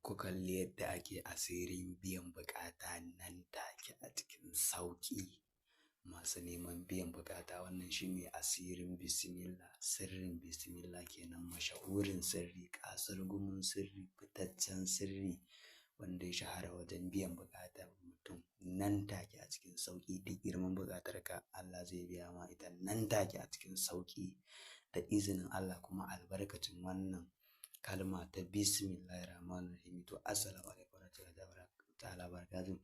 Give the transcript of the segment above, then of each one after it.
ku kalli yadda ake asirin biyan buƙata nan take a cikin sauƙi. Masu neman biyan buƙata wannan shine asirin bismillah, sirrin bismillah kenan, mashahurin sirri, ƙasurgumin sirri, fitaccen sirri wanda ya shahara wajen biyan buƙatar mutum nan take a cikin sauƙi. Duk girman buƙatarka Allah zai biya ma ita nan take a cikin sauƙi da izinin Allah kuma albarkacin wannan kalma ta Bismillahirrahmanirrahim. To assalamu alaikum warahmatullahi ta'ala barakatuh.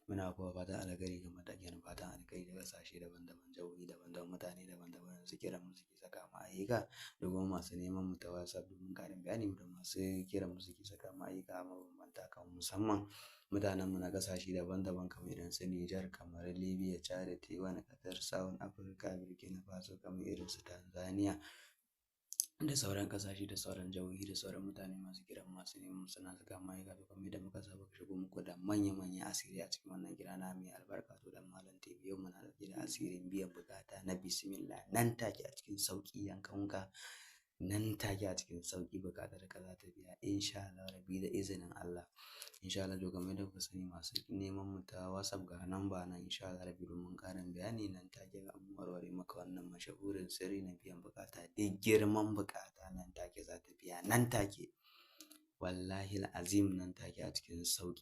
Muna kuma fatan alkhairi ga matakin fatan alkhairi da ƙasashe daban-daban, jihohi daban-daban, mutane daban-daban su kira mu suke saka mu ayyuka da kuma masu neman mu ta WhatsApp domin ƙarin bayani da masu kira mu suke saka mu ayyuka mabambanta kan musamman mutanen mu na ƙasashe daban-daban kamar irin su Nijar, kamar Libya, Chad, Taiwan, Qatar, South Africa, Burkina Faso, kamar irin su Tanzania da sauran ƙasashe da sauran jihohi da sauran mutane masu kiran masu neman suna saka mu ayyuka to kamar yadda muka saba shigo muku da manya-manyan asiri a cikin wannan gida na mai albarka to dan Malam TV yau muna dauke da asirin biyan buƙata na bismillah nan take a cikin sauƙi yankanka nan take a cikin sauƙi buƙatar ka za ta biya insha Allah rabbi da izinin Allah insha Allah to kamar yadda kuka sani masu neman mu ta WhatsApp ga namba nan insha Allah rabbi domin ƙarin bayani nan take ga mun warware maka wannan mashahurin sirri na biyan buƙata duk girman buƙata nan take za ta biya nan take wallahi azim nan take a cikin sauƙi.